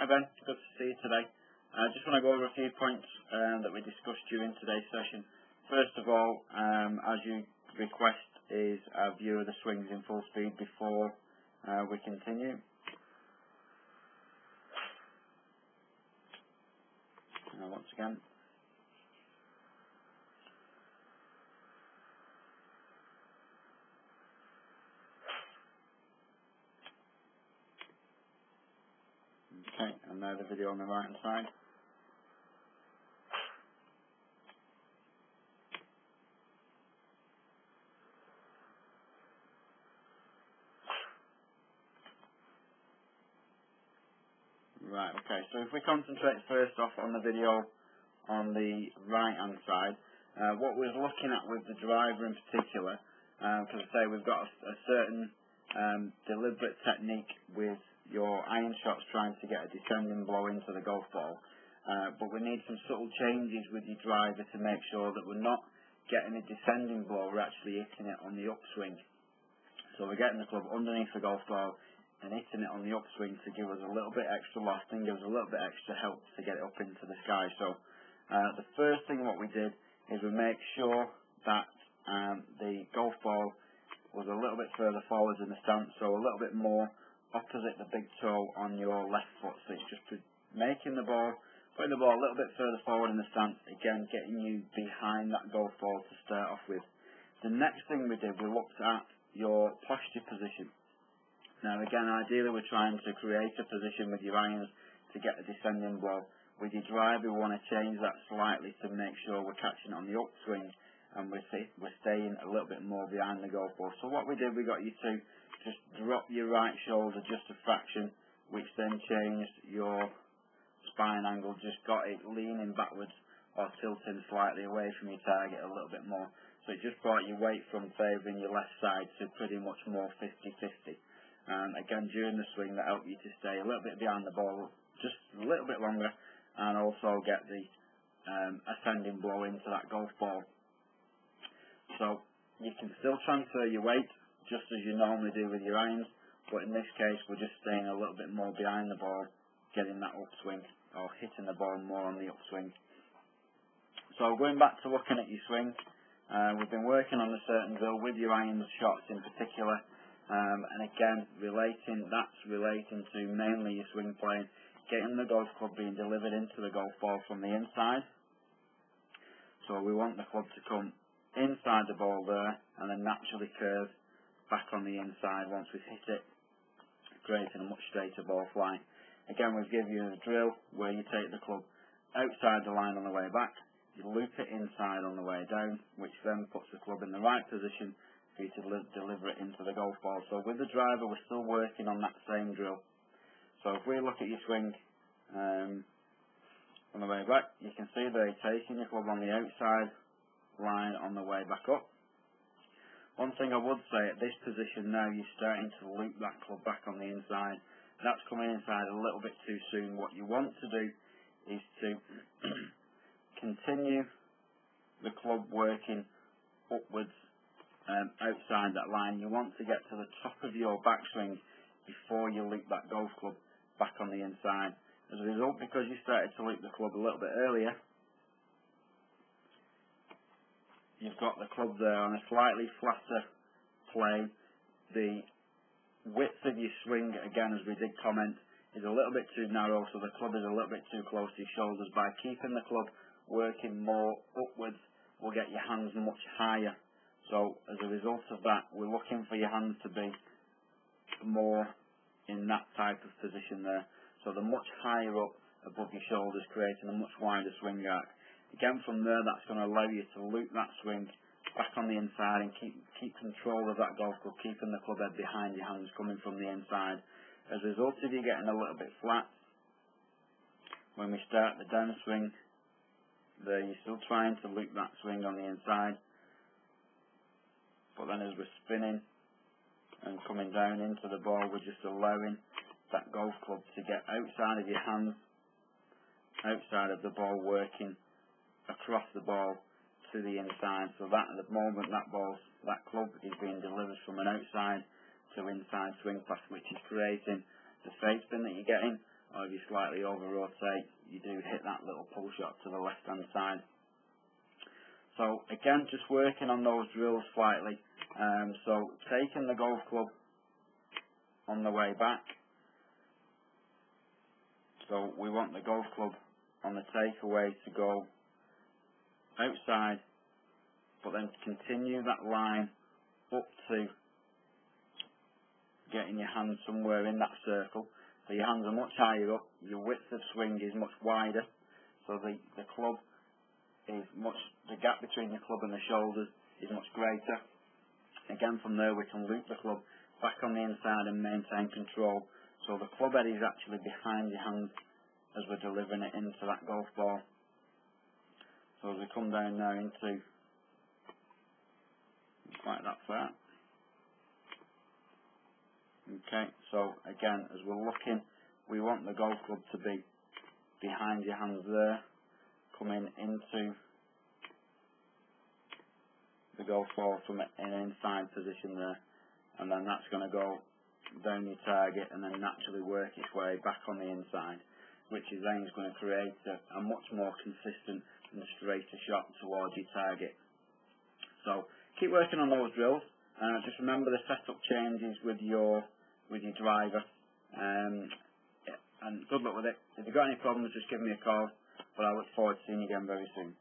Hi Ben, good to see you today. I just want to go over a few points that we discussed during today's session. First of all, as you request, is a view of the swings in full speed before we continue. Once again. Okay, and now the video on the right hand side. Right, okay, so if we concentrate first off on the video on the right hand side, what we're looking at with the driver in particular, because I say we've got a certain deliberate technique with your iron shots trying to get a descending blow into the golf ball, but we need some subtle changes with your driver to make sure that we're not getting a descending blow, we're actually hitting it on the upswing. So we're getting the club underneath the golf ball and hitting it on the upswing to give us a little bit extra loft and give us a little bit extra help to get it up into the sky. So the first thing what we did is we make sure that the golf ball was a little bit further forwards in the stance, so a little bit more opposite the big toe on your left foot. So it's just making the ball, putting the ball a little bit further forward in the stance, again getting you behind that golf ball to start off with. The next thing we did, we looked at your posture position. Now again, ideally we're trying to create a position with your irons to get a descending blow. With your drive, we want to change that slightly to make sure we're catching it on the upswing and we're staying a little bit more behind the golf ball. So what we did, we got you to just drop your right shoulder just a fraction, which then changed your spine angle, just got it leaning backwards or tilting slightly away from your target a little bit more. So it just brought your weight from favouring your left side to pretty much more 50-50. Again, during the swing, that helped you to stay a little bit behind the ball, just a little bit longer, and also get the ascending blow into that golf ball. So you can still transfer your weight just as you normally do with your irons, but in this case we're just staying a little bit more behind the ball, getting that upswing, or hitting the ball more on the upswing. So going back to looking at your swing, we've been working on a certain drill with your irons shots in particular, and again that's relating to mainly your swing playing, getting the golf club being delivered into the golf ball from the inside. So we want the club to come inside the ball there and then naturally curve back on the inside once we've hit it, creating a much straighter ball flight. Again, we've given you a drill where you take the club outside the line on the way back, you loop it inside on the way down, which then puts the club in the right position for you to deliver it into the golf ball. So with the driver, we're still working on that same drill. So if we look at your swing on the way back, you can see that you're taking your club on the outside line on the way back up. One thing I would say, at this position now, you're starting to loop that club back on the inside. That's coming inside a little bit too soon. What you want to do is to continue the club working upwards outside that line. You want to get to the top of your backswing before you loop that golf club back on the inside. As a result, because you started to loop the club a little bit earlier, you've got the club there on a slightly flatter plane. The width of your swing, again as we did comment, is a little bit too narrow, so the club is a little bit too close to your shoulders. By keeping the club working more upwards, we'll get your hands much higher. So as a result of that, we're looking for your hands to be more in that type of position there. So they're much higher up above your shoulders, creating a much wider swing arc. Again, from there, that's going to allow you to loop that swing back on the inside and keep control of that golf club, keeping the club head behind your hands coming from the inside. As a result of you getting a little bit flat, when we start the downswing, there you're still trying to loop that swing on the inside, but then as we're spinning and coming down into the ball, we're just allowing that golf club to get outside of your hands, outside of the ball, working across the ball to the inside. So that at the moment that club is being delivered from an outside to inside swing path, which is creating the fade spin that you're getting, or if you slightly over rotate, you do hit that little pull shot to the left hand side. So again, just working on those drills slightly. So taking the golf club on the way back. So we want the golf club on the takeaway to go outside, but then continue that line up to getting your hands somewhere in that circle. So your hands are much higher up, your width of swing is much wider, so the club is much, the gap between the club and the shoulders is much greater. Again, from there we can loop the club back on the inside and maintain control. So the club head is actually behind your hand as we're delivering it into that golf ball. So as we come down now into like that there. Okay, so again, as we're looking, we want the golf club to be behind your hands there, coming into the golf ball from an inside position there, and then that's going to go down your target and then naturally work its way back on the inside, which is then going to create a much more consistent and straighter shot towards your target. So keep working on those drills. Just remember the setup changes with your driver, and good luck with it. If you've got any problems, just give me a call, but I look forward to seeing you again very soon.